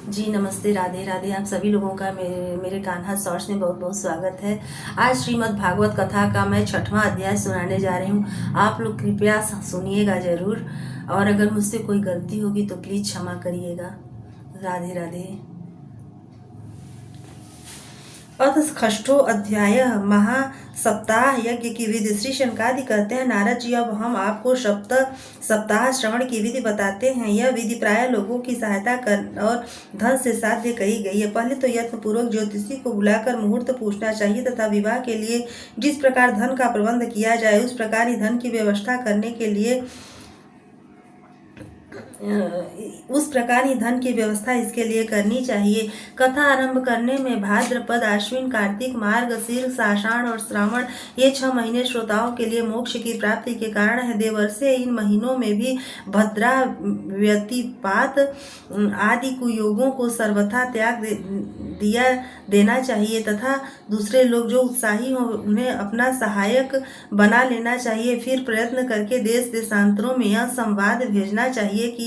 जी नमस्ते, राधे राधे। आप सभी लोगों का मेरे कान्हा शॉर्ट्स में बहुत बहुत स्वागत है। आज श्रीमद् भागवत कथा का मैं 6वां अध्याय सुनाने जा रही हूँ। आप लोग कृपया सुनिएगा जरूर, और अगर मुझसे कोई गलती होगी तो प्लीज़ क्षमा करिएगा। राधे राधे। अथ षष्ठो अध्याय महासप्ताह यज्ञ की विधि। श्री शनकादि कहते हैं, नारद जी, अब हम आपको सप्ताह श्रवण की विधि बताते हैं। यह विधि प्राय लोगों की सहायता कर और धन से साध्य कही गई है। पहले तो यत्न पूर्वक ज्योतिषी को बुलाकर मुहूर्त पूछना चाहिए तथा विवाह के लिए जिस प्रकार धन का प्रबंध किया जाए उस प्रकार ही धन की व्यवस्था करने के लिए उस प्रकार ही धन की व्यवस्था इसके लिए करनी चाहिए। कथा आरंभ करने में भाद्रपद, आश्विन, कार्तिक, मार्गशीर्ष, आषाढ़ और श्रावण ये 6 महीने श्रोताओं के लिए मोक्ष की प्राप्ति के कारण है। देवर्षे इन महीनों में भी भद्रा, व्यतिपात आदि कुयोगों को सर्वथा त्याग देना चाहिए तथा दूसरे लोग जो उत्साही हों उन्हें अपना सहायक बना लेना चाहिए। फिर प्रयत्न करके देश देशांतरों में यह संवाद भेजना चाहिए कि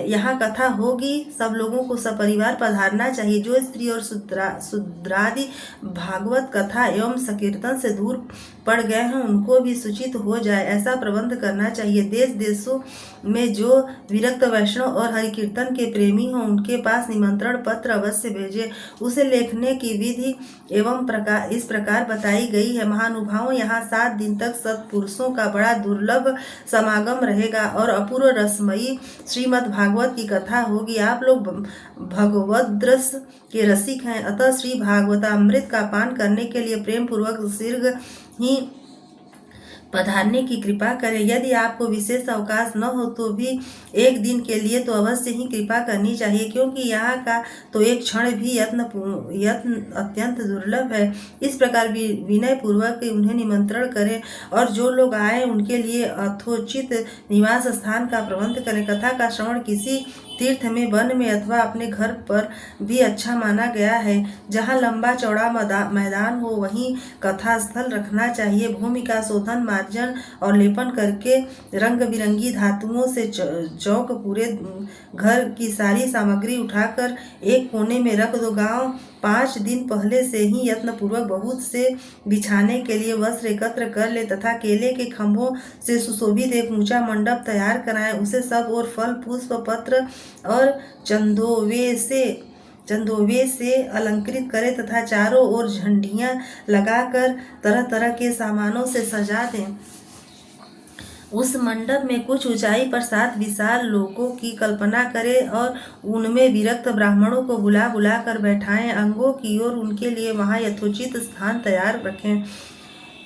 यहाँ कथा होगी, सब लोगों को सपरिवार पधारना चाहिए। जो स्त्री और शूद्रादि भागवत कथा एवं संकीर्तन से दूर पड़ गए हैं उनको भी सूचित हो जाए, ऐसा प्रबंध करना चाहिए। देश देशों में जो विरक्त वैष्णव और हरिकीर्तन के प्रेमी हों उनके पास निमंत्रण पत्र अवश्य भेजे। उसे लिखने की विधि एवं इस प्रकार बताई गई है। महानुभावों, यहाँ 7 दिन तक सत्पुरुषों का बड़ा दुर्लभ समागम रहेगा और अपूर्व रसमयी श्रीमद् भागवत की कथा होगी। आप लोग भगवद्रस के रसिक हैं, अतः श्री भागवतामृत का पान करने के लिए प्रेम पूर्वक शीघ्र ही पधारने की कृपा करें। यदि आपको विशेष अवकाश न हो तो भी एक दिन के लिए तो अवश्य ही कृपा करनी चाहिए, क्योंकि यहाँ का तो एक क्षण भी यत्न अत्यंत दुर्लभ है। इस प्रकार विनय पूर्वक उन्हें निमंत्रण करें और जो लोग आए उनके लिए यथोचित निवास स्थान का प्रबंध करें। कथा का श्रवण किसी तीर्थ में, वन में अथवा अपने घर पर भी अच्छा माना गया है। जहाँ लंबा चौड़ा मैदान हो वहीं कथा स्थल रखना चाहिए। भूमि का शोधन, मार्जन और लेपन करके रंग बिरंगी धातुओं से चौक पूरे घर की सारी सामग्री उठाकर एक कोने में रख दो। गांव 5 दिन पहले से ही यत्न पूर्वक बहुत से बिछाने के लिए वस्त्र एकत्र कर ले तथा केले के खंभों से सुशोभित एक ऊंचा मंडप तैयार कराएं। उसे सब और फल, पुष्प, पत्र और चंदोवे से अलंकृत करें तथा चारों ओर झंडियां लगाकर तरह तरह के सामानों से सजा दें। उस मंडप में कुछ ऊंचाई पर 7 विशाल लोकों की कल्पना करें और उनमें विरक्त ब्राह्मणों को बुला बुला कर बैठाएं। अंगों की ओर उनके लिए वहां यथोचित स्थान तैयार रखें।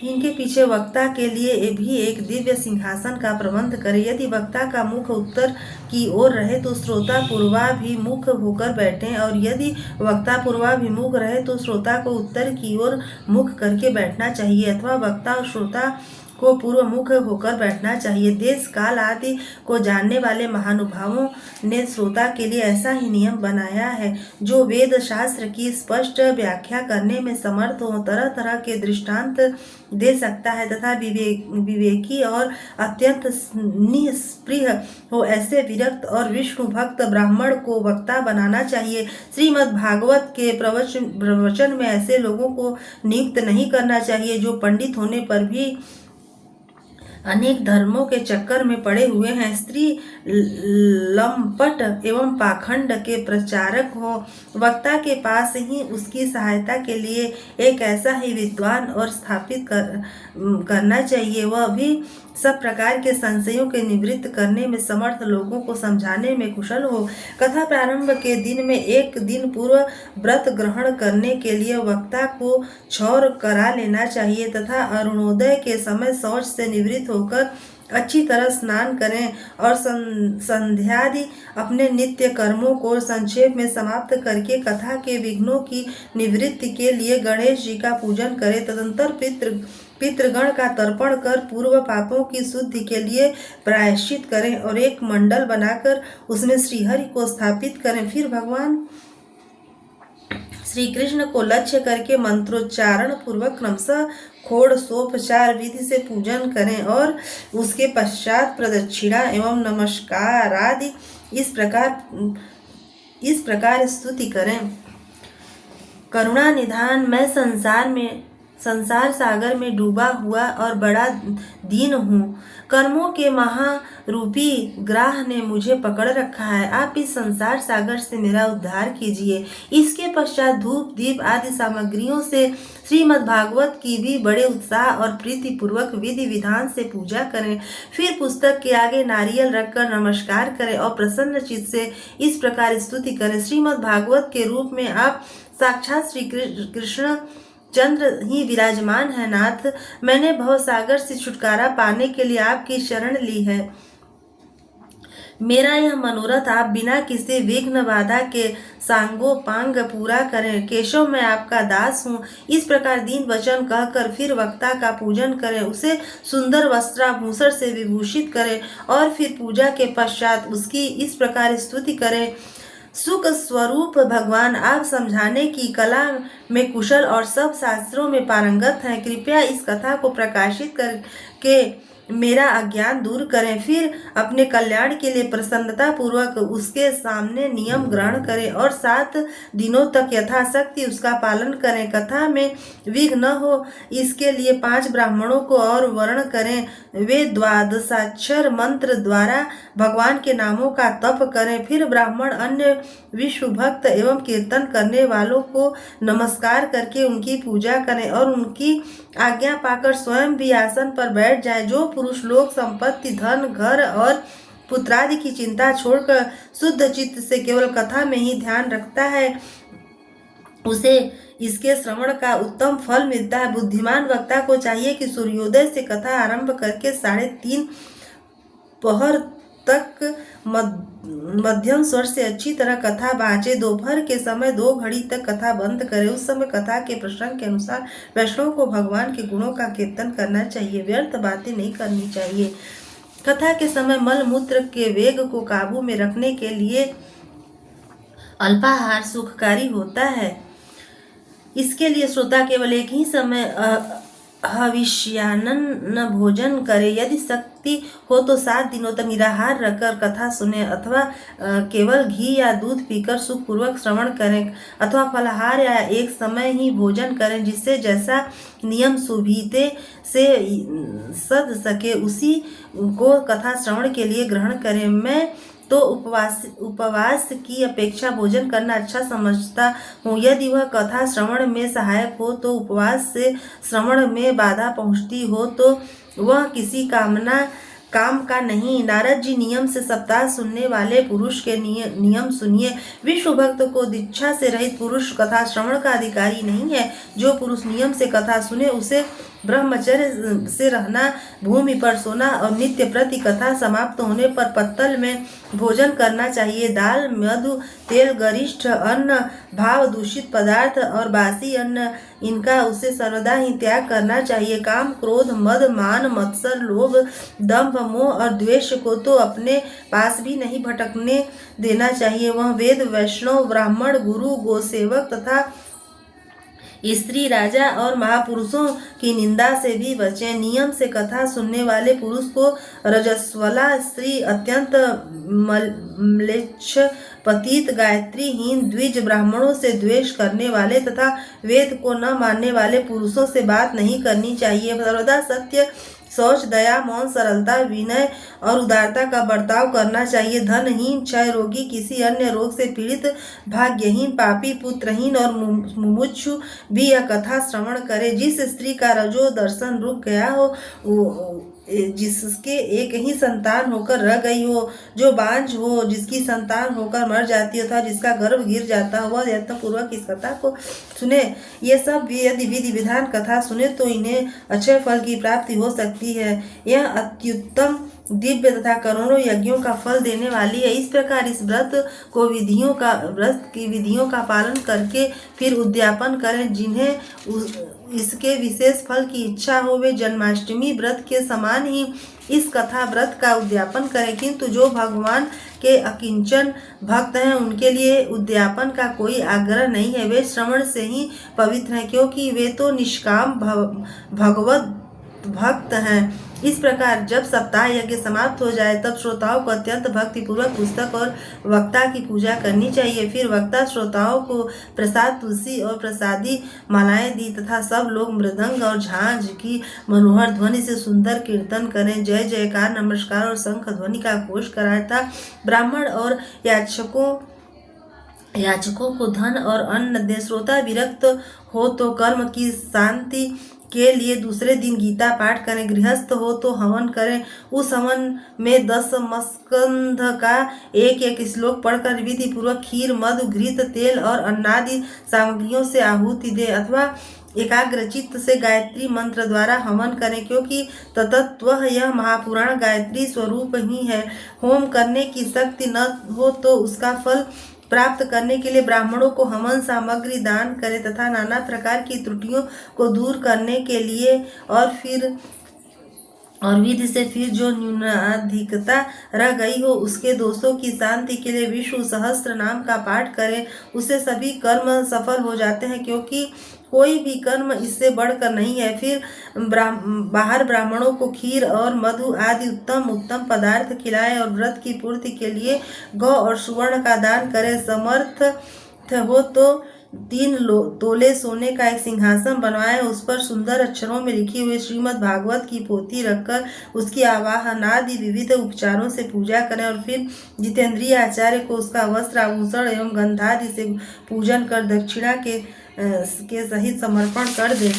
इनके पीछे वक्ता के लिए भी एक दिव्य सिंहासन का प्रबंध करें। यदि वक्ता का मुख उत्तर की ओर रहे तो श्रोता पूर्वाभिमुख होकर बैठें, और यदि वक्ता पूर्वाभिमुख रहे तो श्रोता को उत्तर की ओर मुख करके बैठना चाहिए अथवा वक्ता और श्रोता को पूर्व मुख होकर बैठना चाहिए। देश काल आदि को जानने वाले महानुभावों ने श्रोता के लिए ऐसा ही नियम बनाया है। जो वेद शास्त्र की स्पष्ट व्याख्या करने में समर्थ हो, तरह तरह के दृष्टांत दे सकता है तथा विवेकी और अत्यंत निस्पृह हो, ऐसे विरक्त और विष्णु भक्त ब्राह्मण को वक्ता बनाना चाहिए। श्रीमद् भागवत के प्रवचन में ऐसे लोगों को नियुक्त नहीं करना चाहिए जो पंडित होने पर भी अनेक धर्मों के चक्कर में पड़े हुए हैं। स्त्री लंपट एवं पाखंड के प्रचारक हो। वक्ता के पास ही उसकी सहायता के लिए एक ऐसा ही विद्वान और स्थापित करना चाहिए। वह भी सब प्रकार के संशयों के निवृत्त करने में समर्थ, लोगों को समझाने में कुशल हो। कथा प्रारंभ के दिन में एक दिन पूर्व व्रत ग्रहण करने के लिए वक्ता को क्षौर करा लेना चाहिए तथा अरुणोदय के समय शौच से निवृत्त होकर अच्छी तरह स्नान करें और संध्यादि अपने नित्य कर्मों को संक्षेप में समाप्त करके कथा के विघ्नों की निवृत्ति के लिए गणेश जी का पूजन करें। तदंतर पितृगण का तर्पण कर पूर्व पापों की शुद्धि के लिए प्रायश्चित करें और एक मंडल बनाकर उसमें श्रीहरि को स्थापित करें। फिर भगवान श्री कृष्ण को लक्ष्य करके मंत्रोच्चारण पूर्वक क्रमशः षोडशोपचार विधि से पूजन करें और उसके पश्चात प्रदक्षिणा एवं नमस्कार आदि इस प्रकार इस प्रकार स्तुति करें। करुणा निधान, मैं संसार सागर में डूबा हुआ और बड़ा दीन हूँ। कर्मों के महारूपी ग्राह ने मुझे पकड़ रखा है। आप इस संसार सागर से मेरा उद्धार कीजिए। इसके पश्चात धूप दीप आदि सामग्रियों से श्रीमद् भागवत की भी बड़े उत्साह और प्रीति पूर्वक विधि विधान से पूजा करें। फिर पुस्तक के आगे नारियल रखकर नमस्कार करें और प्रसन्न चित्त से इस प्रकार स्तुति करें। श्रीमद् भागवत के रूप में आप साक्षात श्री कृष्ण चंद्र ही विराजमान है। नाथ, मैंने भवसागर से छुटकारा पाने के लिए आपकी शरण ली है। मेरा यह मनोरथ आप बिना किसी विघ्न बाधा के सांगोपांग पूरा करें। केशव, मैं आपका दास हूँ। इस प्रकार दीन वचन कहकर फिर वक्ता का पूजन करें, उसे सुंदर वस्त्राभूषण से विभूषित करें और फिर पूजा के पश्चात उसकी इस प्रकार स्तुति करें। सुख स्वरूप भगवान, आप समझाने की कला में कुशल और सब शास्त्रों में पारंगत हैं। कृपया इस कथा को प्रकाशित करके मेरा अज्ञान दूर करें। फिर अपने कल्याण के लिए प्रसन्नता पूर्वक उसके सामने नियम ग्रहण करें और 7 दिनों तक यथाशक्ति उसका पालन करें। कथा में विघ्न न हो इसके लिए 5 ब्राह्मणों को और वर्ण करें। वे 12 मंत्र द्वारा भगवान के नामों का तप करें। फिर ब्राह्मण अन्य विश्व भक्त एवं कीर्तन करने वालों को नमस्कार करके उनकी पूजा करें और उनकी आज्ञा पाकर स्वयं भी आसन पर बैठ जाए। जो पुरुष लोग संपत्ति, धन, घर और पुत्रादि की चिंता छोड़कर शुद्ध चित्त से केवल कथा में ही ध्यान रखता है, उसे इसके श्रवण का उत्तम फल मिलता है। बुद्धिमान वक्ता को चाहिए कि सूर्योदय से कथा आरंभ करके 3:30 पहर तक मध्यम स्वर से अच्छी तरह कथा बाँचे। दोपहर के समय 2 घड़ी तक कथा बंद करे। उस समय कथा के प्रसंग के अनुसार वैष्णव को भगवान के गुणों का कीर्तन करना चाहिए। व्यर्थ बातें नहीं करनी चाहिए। कथा के समय मल मूत्र के वेग को काबू में रखने के लिए अल्पाहार सुखकारी होता है। इसके लिए श्रोता केवल एक ही समय हविष्यान्न भोजन करे। यदि शक्ति हो तो 7 दिनों तक निराहार रहकर कथा सुने अथवा केवल घी या दूध पीकर सुखपूर्वक श्रवण करें अथवा फलाहार या एक समय ही भोजन करें। जिससे जैसा नियम सुविधे से सध सके उसी को कथा श्रवण के लिए ग्रहण करें। मैं तो उपवास की अपेक्षा भोजन करना अच्छा समझता हूँ। यदि वह कथा श्रवण में सहायक हो तो उपवास से श्रवण में बाधा पहुँचती हो तो वह किसी काम का नहीं। नारद जी नियम से सप्ताह सुनने वाले पुरुष के नियम सुनिए। विश्व भक्त को दीक्षा से रहित पुरुष कथा श्रवण का अधिकारी नहीं है। जो पुरुष नियम से कथा सुने उसे ब्रह्मचर्य से रहना, भूमि पर सोना और नित्य प्रति कथा समाप्त होने पर पत्तल में भोजन करना चाहिए। दाल, मधु, तेल, गरिष्ठ अन्न, भाव दूषित पदार्थ और बासी अन्न, इनका उसे सर्वदा ही त्याग करना चाहिए। काम, क्रोध, मद, मान, मत्सर, लोभ, दंभ, मोह और द्वेष को तो अपने पास भी नहीं भटकने देना चाहिए। वह वेद, वैष्णव, ब्राह्मण, गुरु, गोसेवक तथा स्त्री, राजा और महापुरुषों की निंदा से भी बचे। नियम से कथा सुनने वाले पुरुष को रजस्वला स्त्री, अत्यंत म्लेच्छ, पतित, गायत्रीहीन, द्विज, ब्राह्मणों से द्वेष करने वाले तथा वेद को न मानने वाले पुरुषों से बात नहीं करनी चाहिए। सर्वदा सत्य, शौच, दया, मौन, सरलता, विनय और उदारता का बर्ताव करना चाहिए। धनहीन, क्षय रोगी, किसी अन्य रोग से पीड़ित, भाग्यहीन, पापी, पुत्रहीन और मुमुक्षु भी यह कथा श्रवण करे। जिस स्त्री का रजो दर्शन रुक गया हो, जिसके एक ही संतान होकर रह गई हो, जो बांझ हो, जिसकी संतान होकर मर जाती हो, जिसका गर्भ गिर जाता हो, वह यत्नपूर्वक इस कथा को सुने। ये सब यदि विधि विधान कथा सुने तो इन्हें अच्छे फल की प्राप्ति हो सकती है। यह अत्युत्तम, दिव्य तथा करोड़ों यज्ञों का फल देने वाली है। इस प्रकार इस व्रत की विधियों का पालन करके फिर उद्यापन करें। जिन्हें इसके विशेष फल की इच्छा हो वे जन्माष्टमी व्रत के समान ही इस कथा व्रत का उद्यापन करें। किंतु जो भगवान के अकिंचन भक्त हैं उनके लिए उद्यापन का कोई आग्रह नहीं है। वे श्रवण से ही पवित्र हैं, क्योंकि वे तो निष्काम भगवत भक्त हैं। इस प्रकार जब सप्ताह यज्ञ समाप्त हो जाए तब श्रोताओं को अत्यंत भक्तिपूर्वक पुस्तक और वक्ता की पूजा करनी चाहिए। फिर वक्ता श्रोताओं को प्रसाद तुलसी और प्रसादी मालाएं दी तथा सब लोग मृदंग और झांझ की मनोहर ध्वनि से सुंदर कीर्तन करें, जय जयकार, नमस्कार और शंख ध्वनि का घोष कराया था। ब्राह्मण और याचकों को धन और अन्न दे। श्रोता विरक्त हो तो कर्म की शांति के लिए दूसरे दिन गीता पाठ करें। गृहस्थ हो तो हवन करें। उस हवन में 10 मस्कंध का एक श्लोक पढ़कर विधि पूर्वक खीर, मधु, घृत, तेल और अन्नादि सामग्रियों से आहुति दे अथवा एकाग्रचित्त से गायत्री मंत्र द्वारा हवन करें, क्योंकि तत्वतः यह महापुराण गायत्री स्वरूप ही है। होम करने की शक्ति न हो तो उसका फल प्राप्त करने के लिए ब्राह्मणों को हवन सामग्री दान करें तथा नाना प्रकार की त्रुटियों को दूर करने के लिए और विधि से फिर जो न्यूनाधिकता रह गई हो उसके दोषों की शांति के लिए विष्णु सहस्त्र नाम का पाठ करें। उससे सभी कर्म सफल हो जाते हैं, क्योंकि कोई भी कर्म इससे बढ़कर नहीं है। फिर बाहर ब्राह्मणों को खीर और मधु आदि उत्तम उत्तम पदार्थ खिलाएं और व्रत की पूर्ति के लिए गौ और सुवर्ण का दान करें। समर्थ हो तो 3 तोले सोने का एक सिंहासन बनवाएं, उस पर सुंदर अक्षरों में लिखी हुई श्रीमद् भागवत की पोथी रखकर उसकी आवाहनादि विविध उपचारों से पूजा करें और फिर जितेंद्रिय आचार्य को उसका वस्त्र, आभूषण एवं गंधादि से पूजन कर दक्षिणा के सहित समर्पण कर दे।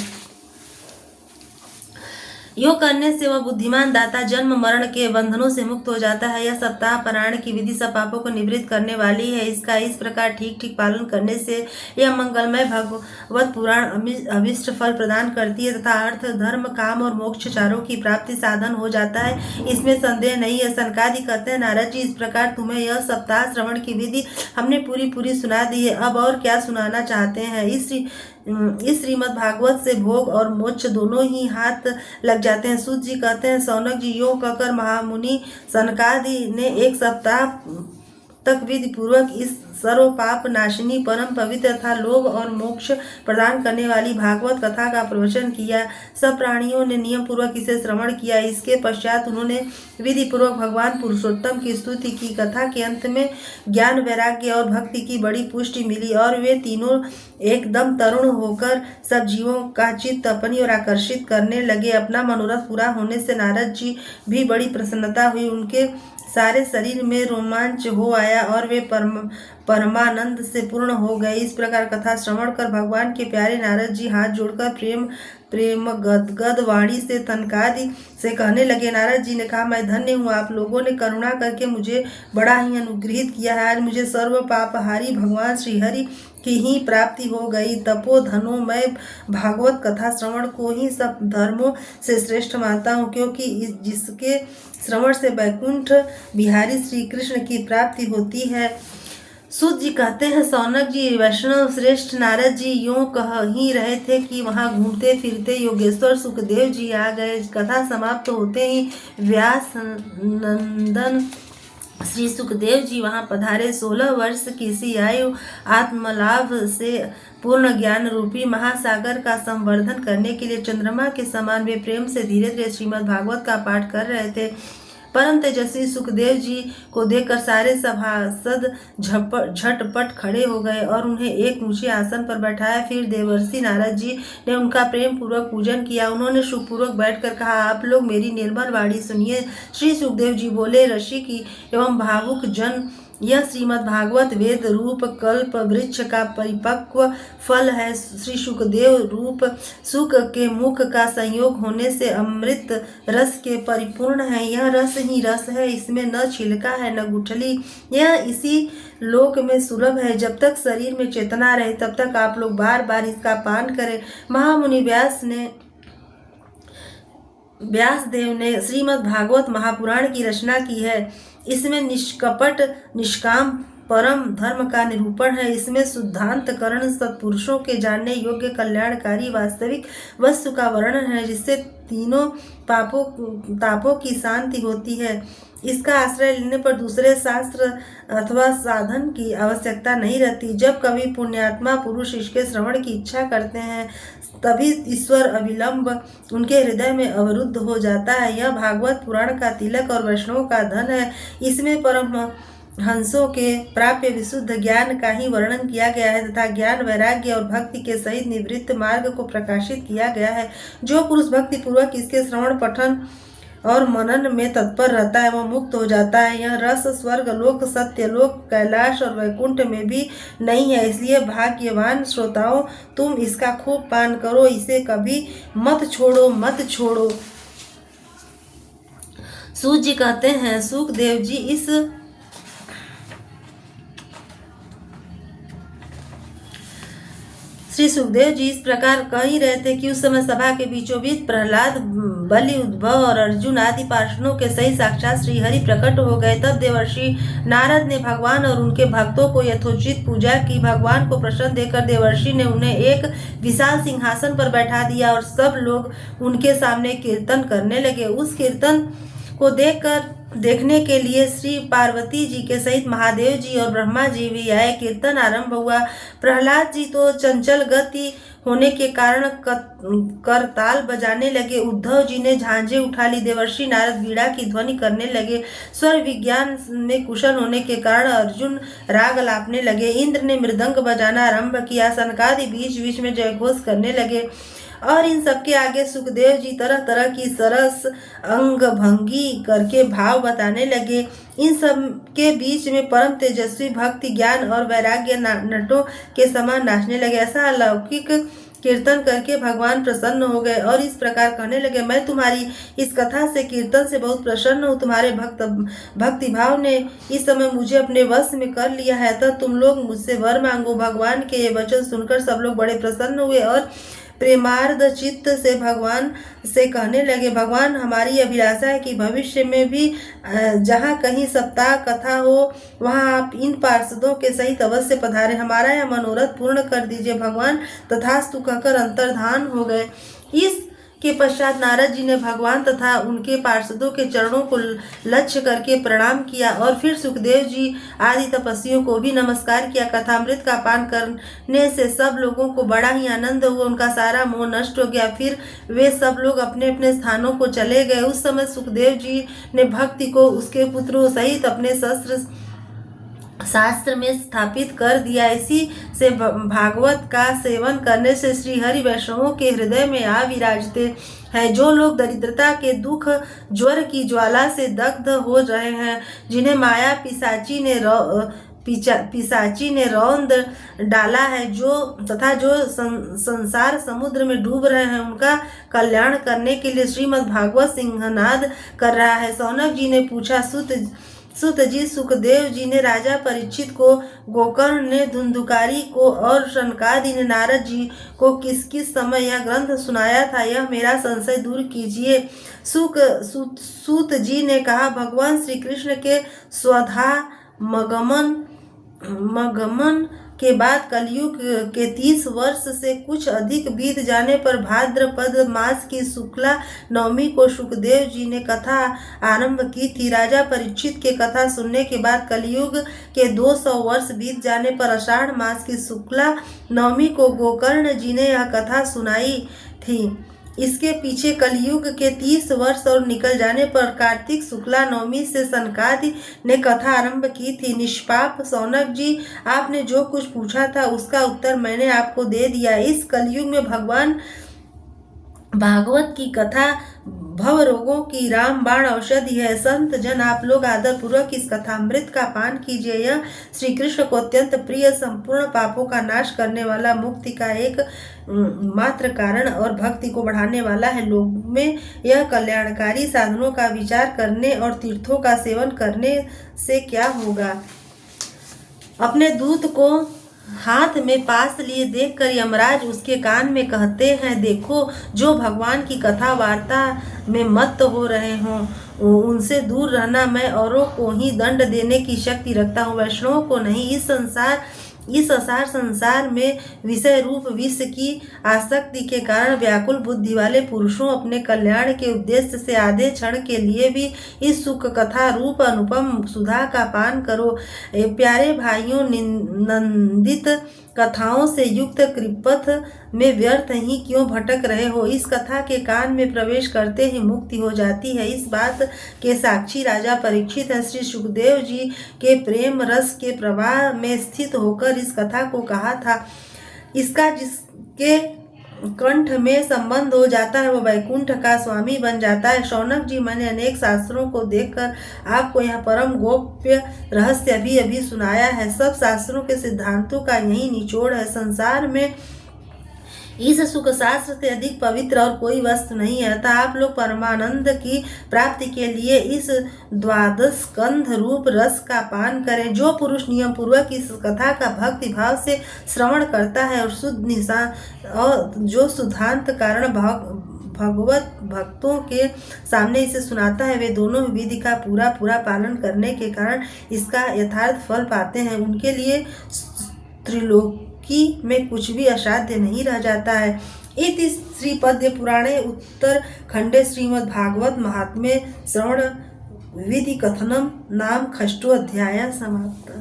योग करने से वह बुद्धिमान दाता जन्म मरण के बंधनों से मुक्त हो जाता है। यह सप्ताह पारायण की विधि सब पापों को निवृत्त करने वाली है। इसका इस प्रकार ठीक ठीक पालन करने से यह मंगलमय भगवत पुराण अभिष्ट फल प्रदान करती है तथा अर्थ, धर्म, काम और मोक्ष चारों की प्राप्ति साधन हो जाता है, इसमें संदेह नहीं है। सनकादि कहते हैं, नारद जी, इस प्रकार तुम्हें यह सप्ताह श्रवण की विधि हमने पूरी सुना दी है, अब और क्या सुनाना चाहते हैं। इस श्रीमद् भागवत से भोग और मोक्ष दोनों ही हाथ लग जाते हैं। सूत जी कहते हैं, सौनक जी, योग कहकर महामुनि सनकादि ने 1 सप्ताह तक विधि पूर्वक इस सर्व पाप नाशिनी परम पवित्र तथा लोभ और मोक्ष प्रदान करने वाली भागवत कथा का प्रवचन किया। सब प्राणियों ने नियम पूर्वक इसे श्रवण किया। इसके पश्चात उन्होंने विधि पूर्वक भगवान पुरुषोत्तम की स्तुति की। कथा के अंत में ज्ञान, वैराग्य और भक्ति की बड़ी पुष्टि मिली और वे तीनों एकदम तरुण होकर सब जीवों का चित्त अपनी ओर आकर्षित करने लगे। अपना मनोरथ पूरा होने से नारद जी भी बड़ी प्रसन्नता हुई। उनके सारे शरीर में रोमांच हो आया और वे परमानंद से पूर्ण हो गए। इस प्रकार कथा श्रवण कर भगवान के प्यारे नारद जी हाथ जोड़कर प्रेम गदगद वाणी से सनकादि से कहने लगे। नारद जी ने कहा, मैं धन्य हूँ, आप लोगों ने करुणा करके मुझे बड़ा ही अनुग्रहित किया है। आज मुझे सर्व पापहारी भगवान श्रीहरि की ही प्राप्ति हो गई। तपोधनों मैं भागवत कथा श्रवण को ही सब धर्मों से श्रेष्ठ मानता हूँ, क्योंकि जिसके श्रवण से वैकुंठ बिहारी श्री कृष्ण की प्राप्ति होती है। सूत जी कहते हैं, सौनक जी, वैष्णव श्रेष्ठ नारद जी यूं कह ही रहे थे कि वहां घूमते फिरते योगेश्वर सुखदेव जी आ गए। कथा समाप्त होते ही व्यास नंदन श्री सुखदेव जी वहां पधारे। 16 वर्ष की सी आयु आत्मलाभ से पूर्ण ज्ञान रूपी महासागर का संवर्धन करने के लिए चंद्रमा के समान वे प्रेम से धीरे धीरे श्रीमद् भागवत का पाठ कर रहे थे। परम तेजस्वी सुखदेव जी को देखकर सारे सभासद झटपट खड़े हो गए और उन्हें एक ऊंचे आसन पर बैठाया। फिर देवर्षि नारद जी ने उनका प्रेम पूर्वक पूजन किया। उन्होंने सुखपूर्वक बैठकर कहा, आप लोग मेरी निर्मल वाणी सुनिए। श्री सुखदेव जी बोले, ऋषि एवं भावुक जन, यह श्रीमद् भागवत वेद रूप कल्प वृक्ष का परिपक्व फल है। श्री सुखदेव रूप सुख के मुख का संयोग होने से अमृत रस के परिपूर्ण है। यह रस ही रस है, इसमें न छिलका है न गुठली। यह इसी लोक में सुलभ है। जब तक शरीर में चेतना रहे तब तक आप लोग बार बार इसका पान करें। महामुनि व्यासदेव ने श्रीमद् भागवत महापुराण की रचना की है। इसमें निष्कपट निष्काम परम धर्म का निरूपण है। इसमें शुद्धांतकरण सत्पुरुषों के जानने योग्य कल्याणकारी वास्तविक वस्तु का वर्णन है, जिससे तीनों तापों की शांति होती है। इसका आश्रय लेने पर दूसरे शास्त्र अथवा साधन की आवश्यकता नहीं रहती। जब कभी पुण्यात्मा पुरुष इसके श्रवण की इच्छा करते हैं तभी ईश्वर अविलंब उनके हृदय में अवरुद्ध हो जाता है। यह भागवत पुराण का तिलक और वैष्णव का धन है। इसमें परम हंसों के प्राप्य विशुद्ध ज्ञान का ही वर्णन किया गया है तथा ज्ञान वैराग्य और भक्ति के सहित निवृत्त मार्ग को प्रकाशित किया गया है। जो पुरुष भक्ति पूर्वक इसके श्रवण पठन और मनन में तत्पर रहता है वह मुक्त हो जाता है। यह रस स्वर्ग लोक सत्य लोक कैलाश और वैकुंठ में भी नहीं है। इसलिए भाग्यवान श्रोताओं तुम इसका खूब पान करो, इसे कभी मत छोड़ो। सूत जी कहते हैं, सुखदेव जी श्री सुखदेव जी इस प्रकार कह ही रहे थे कि उस समय सभा के बीचों बीच प्रहलाद, बलि, उद्भव और अर्जुन आदि पार्षदों के सही साक्षात श्री हरि प्रकट हो गए। तब देवर्षि नारद ने भगवान और उनके भक्तों को यथोचित पूजा की। भगवान को प्रसन्न देखकर देवर्षि ने उन्हें एक विशाल सिंहासन पर बैठा दिया और सब लोग उनके सामने कीर्तन करने लगे। उस कीर्तन को देखने के लिए श्री पार्वती जी के सहित महादेव जी और ब्रह्मा जी भी आए। कीर्तन आरंभ हुआ। प्रहलाद जी तो चंचल गति होने के कारण करताल बजाने लगे। उद्धव जी ने झांझे उठा ली। देवर्षि नारद वीणा की ध्वनि करने लगे। स्वर विज्ञान में कुशल होने के कारण अर्जुन राग लापने लगे। इंद्र ने मृदंग बजाना आरंभ किया। सनकादि बीच बीच में जयघोष करने लगे और इन सबके आगे सुखदेव जी तरह तरह की सरस अंग भंगी करके भाव बताने लगे। इन सब के बीच में परम तेजस्वी भक्ति ज्ञान और वैराग्य नटों के समान नाचने लगे। ऐसा अलौकिक कीर्तन करके भगवान प्रसन्न हो गए और इस प्रकार कहने लगे, मैं तुम्हारी इस कथा से कीर्तन से बहुत प्रसन्न हूँ। तुम्हारे भक्ति भाव ने इस समय मुझे अपने वश में कर लिया है। तब तुम लोग मुझसे वर मांगो। भगवान के ये वचन सुनकर सब लोग बड़े प्रसन्न हुए और प्रेमार्ध चित्त से भगवान से कहने लगे, भगवान हमारी अभिलाषा है कि भविष्य में भी जहाँ कहीं सप्ताह कथा हो वहाँ आप इन पार्षदों के सहित अवश्य पधारे। हमारा यह मनोरथ पूर्ण कर दीजिए। भगवान तथास्तु कहकर अंतर्धान हो गए। इस के पश्चात नारद जी ने भगवान तथा उनके पार्षदों के चरणों को लक्ष्य करके प्रणाम किया और फिर सुखदेव जी आदि तपस्वियों को भी नमस्कार किया। कथामृत का पान करने से सब लोगों को बड़ा ही आनंद हुआ। उनका सारा मोह नष्ट हो गया। फिर वे सब लोग अपने अपने स्थानों को चले गए। उस समय सुखदेव जी ने भक्ति को उसके पुत्रों सहित अपने शास्त्र में स्थापित कर दिया। इसी से भागवत का सेवन करने से श्री हरि वैष्णवों के हृदय में आ विराजते हैं। जो लोग दरिद्रता के दुख ज्वर की ज्वाला से दग्ध हो रहे हैं, जिन्हें माया पिशाची ने रौंद डाला है, जो संसार समुद्र में डूब रहे हैं, उनका कल्याण करने के लिए श्रीमद् भागवत सिंहनाद कर रहा है। सौनक जी ने पूछा, सुत जी, सुखदेव जी ने राजा परीक्षित को, गोकर्ण ने धुंधुकारी को और शनकादि ने नारद जी को किस किस समय यह ग्रंथ सुनाया था, यह मेरा संशय दूर कीजिए। सूत जी ने कहा, भगवान श्री कृष्ण के स्वधा मगमन के बाद कलयुग के 30 वर्ष से कुछ अधिक बीत जाने पर भाद्रपद मास की शुक्ला नवमी को सुखदेव जी ने कथा आरंभ की थी। राजा परीक्षित के कथा सुनने के बाद कलयुग के 200 वर्ष बीत जाने पर आषाढ़ मास की शुक्ला नवमी को गोकर्ण जी ने यह कथा सुनाई थी। इसके पीछे कलयुग के 30 वर्ष और निकल जाने पर कार्तिक शुक्ला नवमी से सनकादि ने कथा आरंभ की थी। निष्पाप सौनक जी, आपने जो कुछ पूछा था उसका उत्तर मैंने आपको दे दिया। इस कलयुग में भगवान भागवत की कथा भव रोगों की रामबाण औषधि है। संत जन, आप लोग आदर पूर्वक इस कथामृत का पान कीजिए। यह श्री कृष्ण को अत्यंत प्रिय, संपूर्ण पापों का नाश करने वाला, मुक्ति का एक मात्र कारण और भक्ति को बढ़ाने वाला है। लोग में यह कल्याणकारी साधनों का विचार करने और तीर्थों का सेवन करने से क्या होगा। अपने दूत को हाथ में पास लिए देखकर यमराज उसके कान में कहते हैं, देखो, जो भगवान की कथा वार्ता में मत्त हो रहे हों उनसे दूर रहना। मैं औरों को ही दंड देने की शक्ति रखता हूँ, वैष्णवों को नहीं। इस संसार इस असार संसार में विषय रूप विष की आसक्ति के कारण व्याकुल बुद्धि वाले पुरुषों अपने कल्याण के उद्देश्य से आधे क्षण के लिए भी इस सुख कथा रूप अनुपम सुधा का पान करो। प्यारे भाइयों, नंदित कथाओं से युक्त कृपथ में व्यर्थ ही क्यों भटक रहे हो? इस कथा के कान में प्रवेश करते ही मुक्ति हो जाती है। इस बात के साक्षी राजा परीक्षित है। श्री सुखदेव जी के प्रेम रस के प्रवाह में स्थित होकर इस कथा को कहा था। इसका जिसके कंठ में संबंध हो जाता है वो वैकुंठ का स्वामी बन जाता है। शौनक जी, मैंने अनेक शास्त्रों को देखकर आपको यह परम गोप्य रहस्य अभी अभी सुनाया है। सब शास्त्रों के सिद्धांतों का यही निचोड़ है। संसार में इस सुख शास्त्र से अधिक पवित्र और कोई वस्तु नहीं है। अतः आप लोग परमानंद की प्राप्ति के लिए इस द्वादश स्कंध रूप रस का पान करें। जो पुरुष नियम पूर्वक इस कथा का भक्ति भाव से श्रवण करता है और शुद्ध निशान और जो शुद्धांत कारण भगवत भक्तों के सामने इसे सुनाता है, वे दोनों विधि का पूरा पालन करने के कारण इसका यथार्थ फल पाते हैं। उनके लिए त्रिलोकी में कुछ भी असाध्य नहीं रह जाता है। इति श्रीपद्य पुराणे उत्तर खंडे श्रीमद् भागवत महात्म्ये श्रवण विधि कथनम नाम षष्ठो अध्याय समाप्त।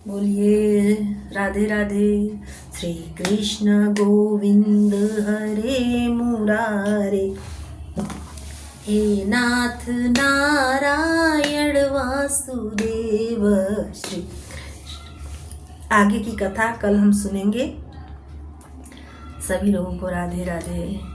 बोलिए राधे राधे। श्री कृष्ण गोविंद हरे मुरारे, हे नाथ नारायण वासुदेव श्री। आगे की कथा कल हम सुनेंगे। सभी लोगों को राधे राधे।